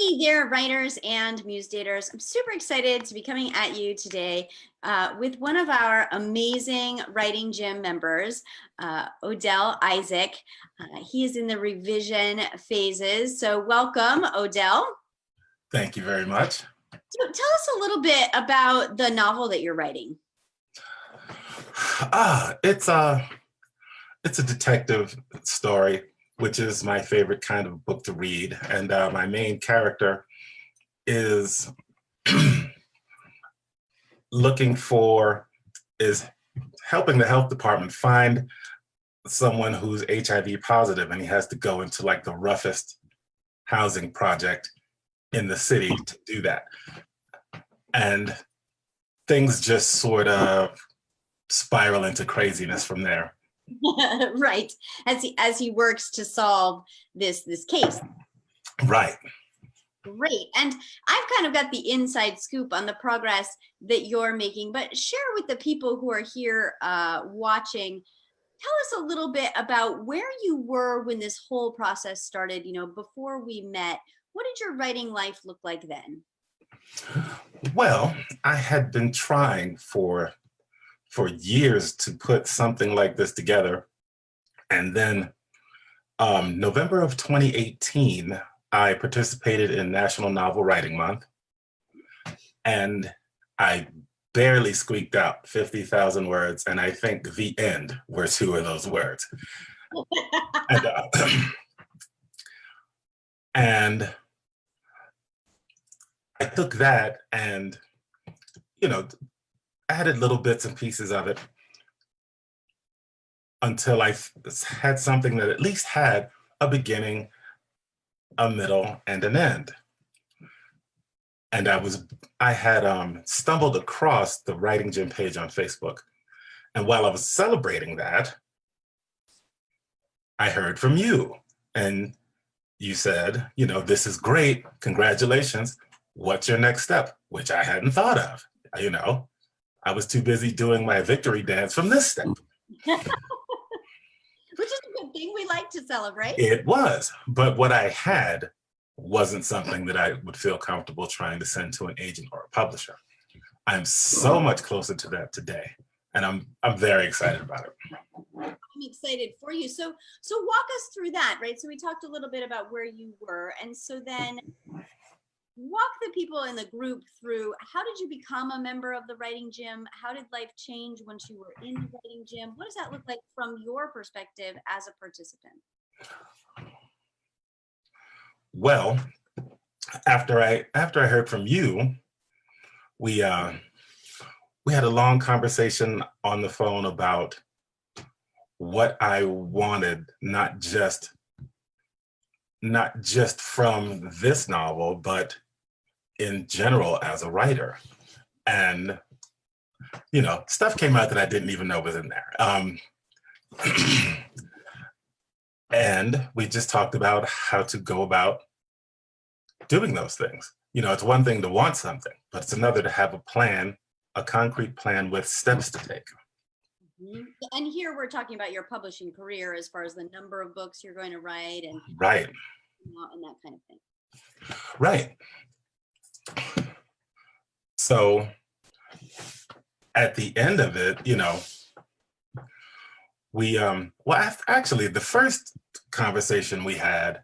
Hey there, writers and muse daters. I'm super excited to be coming at you today with one of our amazing writing gym members, Odell Isaac. He is in the revision phases. So welcome, Odell. Thank you very much. So tell us a little bit about the novel that you're writing. It's a detective story, which is my favorite kind of book to read. And my main character is is helping the health department find someone who's HIV positive, and he has to go into like the roughest housing project in the city to do that. And things just sort of spiral into craziness from there. Right, as he works to solve this case. Right. Great. And I've kind of got the inside scoop on the progress that you're making, but share with the people who are here watching. Tell us a little bit about where you were when this whole process started, before we met. What did your writing life look like then? Well, I had been trying for years to put something like this together. And then November of 2018, I participated in National Novel Writing Month, and I barely squeaked out 50,000 words, and I think the end were two of those words. and I took that and, added little bits and pieces of it until I had something that at least had a beginning, a middle, and an end. And I had stumbled across the Writing Gym page on Facebook. And while I was celebrating that, I heard from you. And you said, this is great, congratulations. What's your next step? Which I hadn't thought of. I was too busy doing my victory dance from this step. Which is a good thing. We like to celebrate. It was, but what I had wasn't something that I would feel comfortable trying to send to an agent or a publisher. I'm so much closer to that today, and I'm very excited about it. I'm excited for you. So walk us through that, right? So we talked a little bit about where you were, and so then walk the people in the group through, how did you become a member of the Writing Gym? How did life change once you were in the Writing Gym? What does that look like from your perspective as a participant? Well, after I heard from you, we had a long conversation on the phone about what I wanted, not just from this novel, but in general as a writer. And, stuff came out that I didn't even know was in there. And we just talked about how to go about doing those things. It's one thing to want something, but it's another to have a plan, a concrete plan with steps to take. Mm-hmm. And here we're talking about your publishing career as far as the number of books you're going to write and right, and that kind of thing. Right. So at the end of it, we actually the first conversation we had,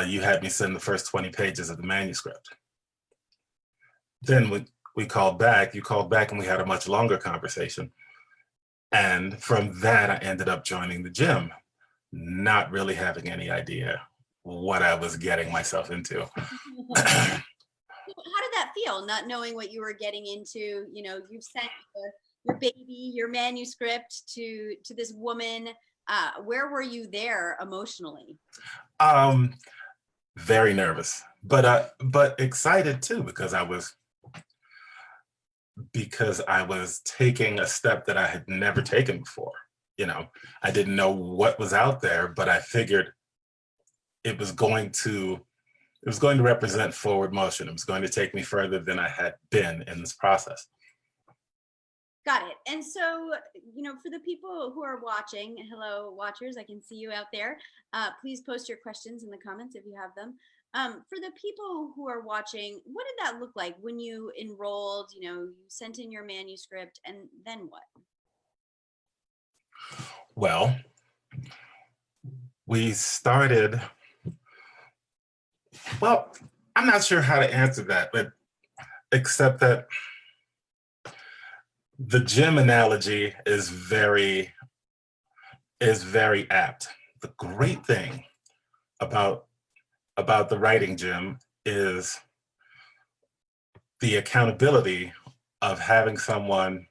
you had me send the first 20 pages of the manuscript. Then we called back, you called back, and we had a much longer conversation. And from that, I ended up joining the gym, not really having any idea what I was getting myself into. How did that feel, not knowing what you were getting into? You've sent your baby, your manuscript to this woman. Where were you there emotionally? Very nervous, but excited too, because I was taking a step that I had never taken before. I didn't know what was out there, but I figured it was going to represent forward motion. It was going to take me further than I had been in this process. Got it. And so, for the people who are watching, hello watchers, I can see you out there. Please post your questions in the comments if you have them. For the people who are watching, what did that look like when you enrolled? You sent in your manuscript, and then what? Well, we started, well, I'm not sure how to answer that, but except that the gym analogy is very apt. The great thing about the writing gym is the accountability of having someone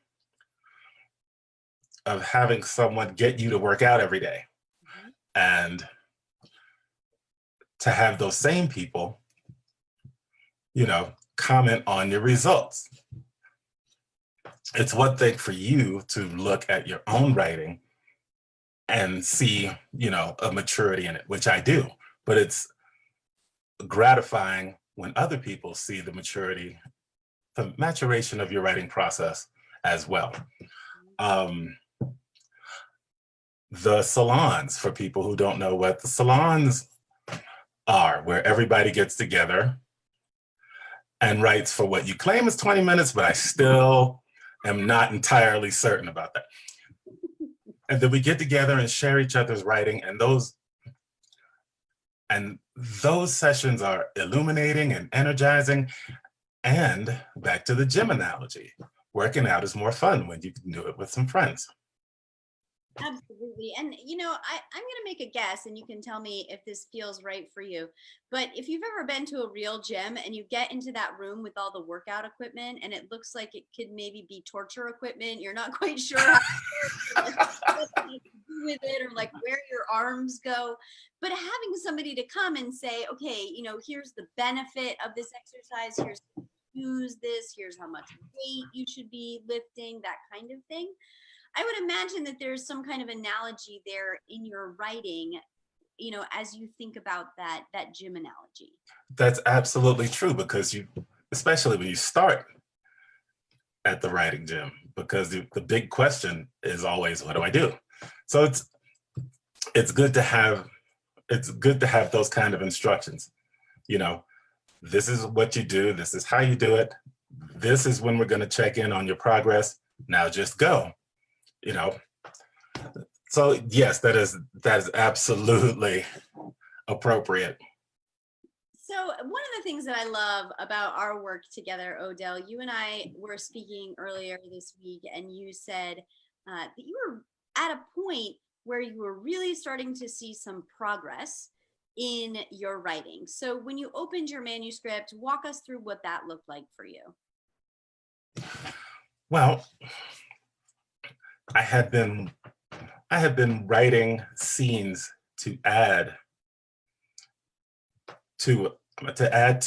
get you to work out every day, and to have those same people, comment on your results. It's one thing for you to look at your own writing and see, a maturity in it, which I do, but it's gratifying when other people see the maturation of your writing process as well. The salons, for people who don't know what the salons are, where everybody gets together and writes for what you claim is 20 minutes, but I still am not entirely certain about that. And then we get together and share each other's writing, and those sessions are illuminating and energizing. And back to the gym analogy, working out is more fun when you can do it with some friends. Absolutely. And, I'm going to make a guess, and you can tell me if this feels right for you. But if you've ever been to a real gym and you get into that room with all the workout equipment, and it looks like it could maybe be torture equipment, you're not quite sure what to do with it, or like where your arms go. But having somebody to come and say, okay, here's the benefit of this exercise, here's how to use this, here's how much weight you should be lifting, that kind of thing. I would imagine that there's some kind of analogy there in your writing, as you think about that gym analogy. That's absolutely true, because especially when you start at the writing gym, because the big question is always, what do I do? So it's good to have those kind of instructions. This is what you do, this is how you do it, this is when we're going to check in on your progress, now just go. So yes, that is absolutely appropriate. So one of the things that I love about our work together, Odell, you and I were speaking earlier this week, and you said that you were at a point where you were really starting to see some progress in your writing. So when you opened your manuscript, walk us through what that looked like for you. Well, I had been writing scenes to add to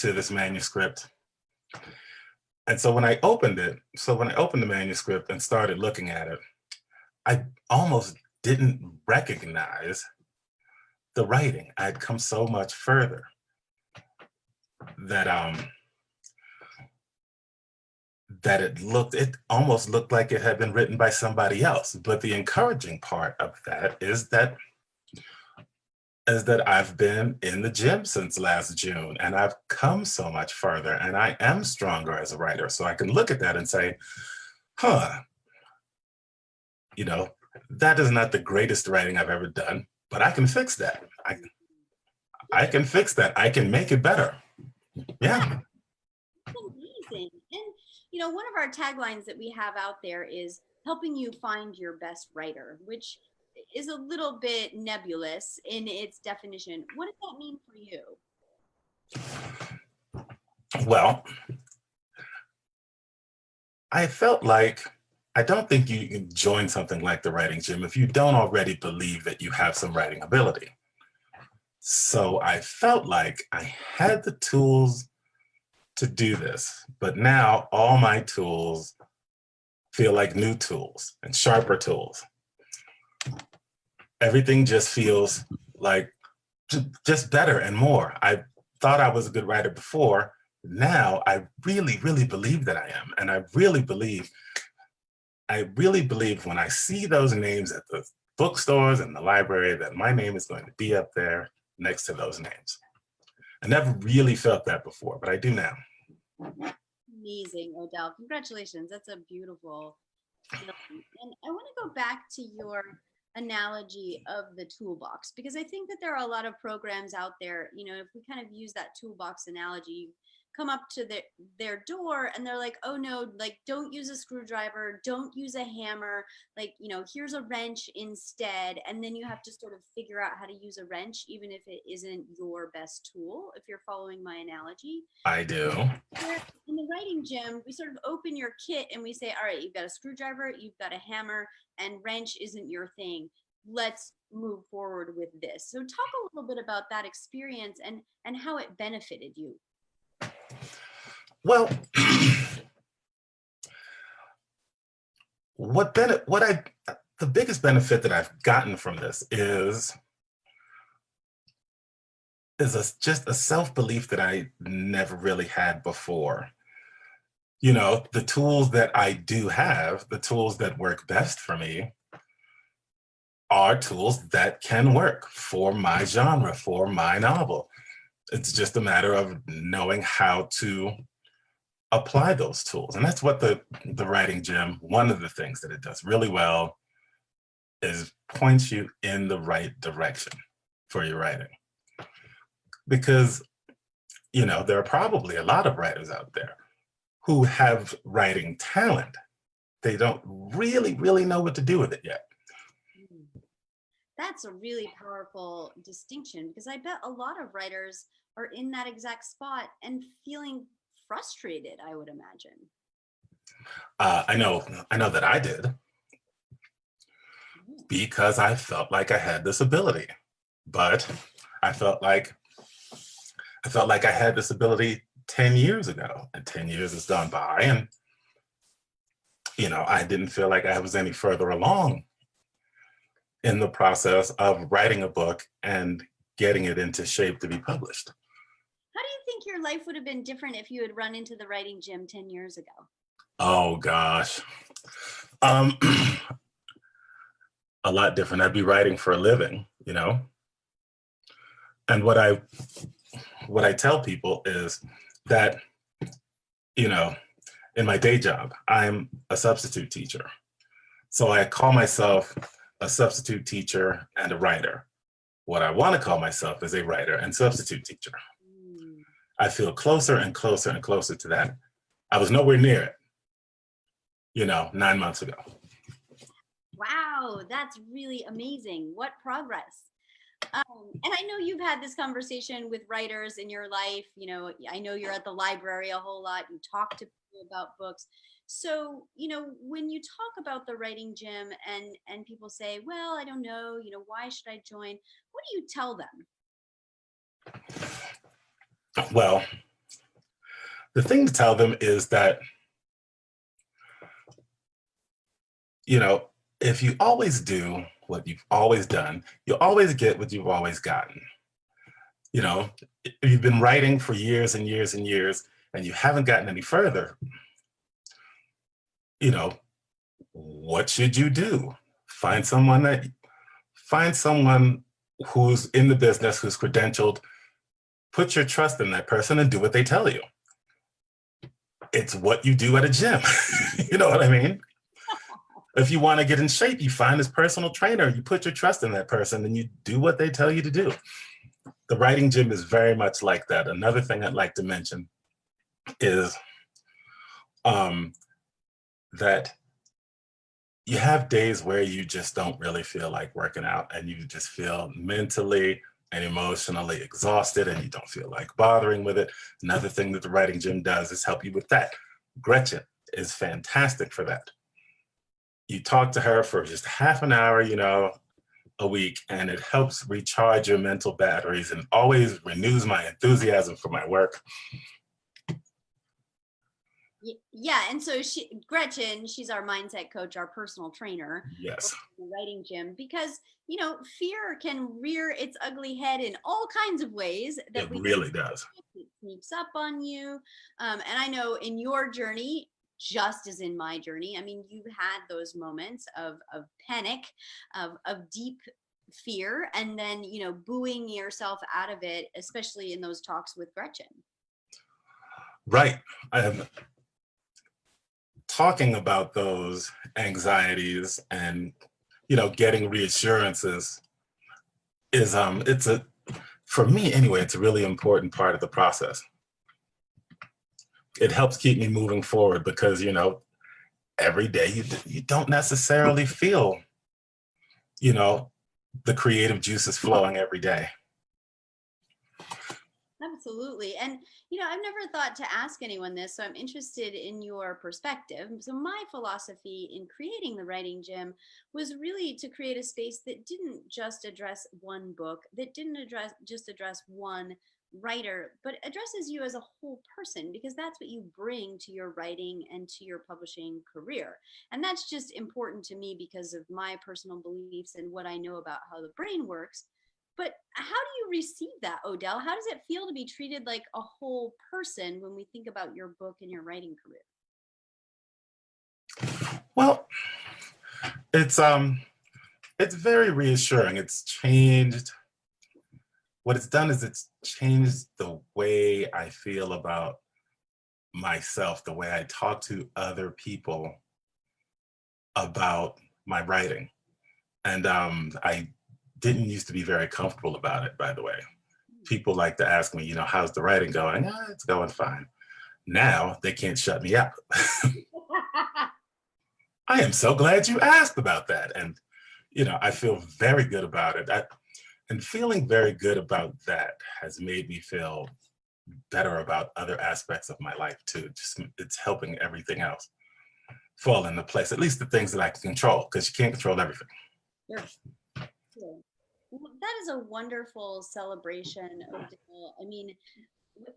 this manuscript. And so when I opened the manuscript and started looking at it, I almost didn't recognize the writing. I had come so much further that it almost looked like it had been written by somebody else. But the encouraging part of that is that I've been in the gym since last June, and I've come so much further, and I am stronger as a writer. So I can look at that and say, that is not the greatest writing I've ever done, but I can fix that. I can fix that. I can make it better. Yeah. That's amazing. And, one of our taglines that we have out there is helping you find your best writer, which is a little bit nebulous in its definition. What does that mean for you? Well, I felt like, I don't think you can join something like the writing gym if you don't already believe that you have some writing ability. So I felt like I had the tools to do this, but now all my tools feel like new tools and sharper tools. Everything just feels like just better and more. I thought I was a good writer before. Now I really, really believe that I am. And I really believe when I see those names at the bookstores and the library that my name is going to be up there next to those names. I never really felt that before, but I do now. Amazing, Odell. Congratulations. That's a beautiful feeling. And I want to go back to your analogy of the toolbox, because I think that there are a lot of programs out there, you know, if we kind of use that toolbox analogy, you come up to their door and they're like, oh no, like don't use a screwdriver, don't use a hammer, like, you know, here's a wrench instead. And then you have to sort of figure out how to use a wrench, even if it isn't your best tool, if you're following my analogy. I do. In the writing gym, we sort of open your kit and we say, all right, you've got a screwdriver, you've got a hammer, and wrench isn't your thing. Let's move forward with this. So talk a little bit about that experience and how it benefited you. Well, the biggest benefit that I've gotten from this is just a self-belief that I never really had before. You know, the tools that I do have, the tools that work best for me, are tools that can work for my genre, for my novel. It's just a matter of knowing how to apply those tools. And that's what the writing gym, one of the things that it does really well is points you in the right direction for your writing. Because, you know, there are probably a lot of writers out there who have writing talent. They don't really know what to do with it yet. That's a really powerful distinction, because I bet a lot of writers are in that exact spot and feeling frustrated, I would imagine. I know that I did, because I felt like I had this ability, but I felt like I had this ability 10 years ago, and 10 years has gone by, and you know, I didn't feel like I was any further along in the process of writing a book and getting it into shape to be published. How do you think your life would have been different if you had run into the writing gym 10 years ago? Oh gosh. A lot different. I'd be writing for a living, you know? And what I tell people is that, you know, in my day job, I'm a substitute teacher. So I call myself a substitute teacher and a writer. What I want to call myself is a writer and substitute teacher. I feel closer and closer and closer to that. I was nowhere near it, you know, 9 months ago. Wow, that's really amazing. What progress. And I know you've had this conversation with writers in your life. You know, I know you're at the library a whole lot. You talk to people about books. So, you know, when you talk about the writing gym and people say, well, I don't know, you know, why should I join? What do you tell them? Well, the thing to tell them is that, you know, if you always do what you've always done, you'll always get what you've always gotten. You know, if you've been writing for years and years and years and you haven't gotten any further, you know, what should you do? Find someone who's in the business, who's credentialed, put your trust in that person and do what they tell you. It's what you do at a gym. You know what I mean? If you want to get in shape, you find this personal trainer, you put your trust in that person and you do what they tell you to do. The writing gym is very much like that. Another thing I'd like to mention is that you have days where you just don't really feel like working out and you just feel mentally and emotionally exhausted and you don't feel like bothering with it. Another thing that the writing gym does is help you with that. Gretchen is fantastic for that. You talk to her for just half an hour, you know, a week, and it helps recharge your mental batteries and always renews my enthusiasm for my work. Yeah, and so Gretchen, she's our mindset coach, our personal trainer. Yes. In the writing gym, because you know, fear can rear its ugly head in all kinds of ways. It really does. It sneaks up on you, and I know in your journey, just as in my journey, I mean, you had those moments of panic, of deep fear and then, you know, booing yourself out of it, especially in those talks with Gretchen. Right. Talking about those anxieties and, you know, getting reassurances is, for me anyway, it's a really important part of the process. It helps keep me moving forward because, you know, every day you don't necessarily feel, you know, the creative juices flowing every day. Absolutely. And, you know, I've never thought to ask anyone this, so I'm interested in your perspective. So my philosophy in creating the Writing Gym was really to create a space that didn't just address one book, that didn't just address one writer, but addresses you as a whole person, because that's what you bring to your writing and to your publishing career. And that's just important to me because of my personal beliefs and what I know about how the brain works. But how do you receive that, Odell? How does it feel to be treated like a whole person when we think about your book and your writing career? Well, it's very reassuring. It's changed. What it's done is it's changed the way I feel about myself, the way I talk to other people about my writing. And I didn't used to be very comfortable about it, by the way. People like to ask me, you know, how's the writing going? It's going fine. Now they can't shut me up. I am so glad you asked about that. And, you know, I feel very good about it. And feeling very good about that has made me feel better about other aspects of my life too. Just it's helping everything else fall into place, at least the things that I can control, because you can't control everything. Sure. Sure. Well, that is a wonderful celebration, Odell. I mean,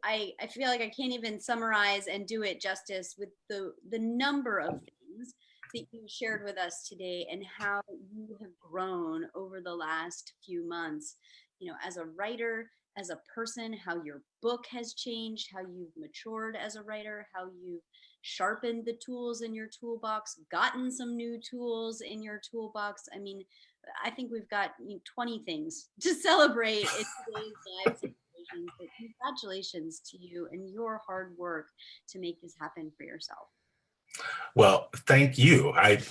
I feel like I can't even summarize and do it justice with the number of things that you shared with us today and how you have grown over the last few months, you know, as a writer, as a person, how your book has changed, how you've matured as a writer, how you've sharpened the tools in your toolbox, gotten some new tools in your toolbox. I mean, I think we've got 20 things to celebrate in today's live celebrations. But congratulations to you and your hard work to make this happen for yourself. Well, thank you. I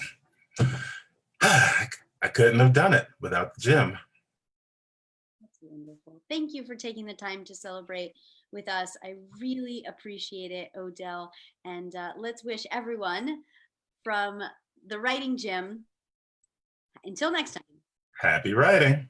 couldn't have done it without the gym. That's wonderful. Thank you for taking the time to celebrate with us. I really appreciate it, Odell. And let's wish everyone from the Writing Gym, until next time. Happy writing.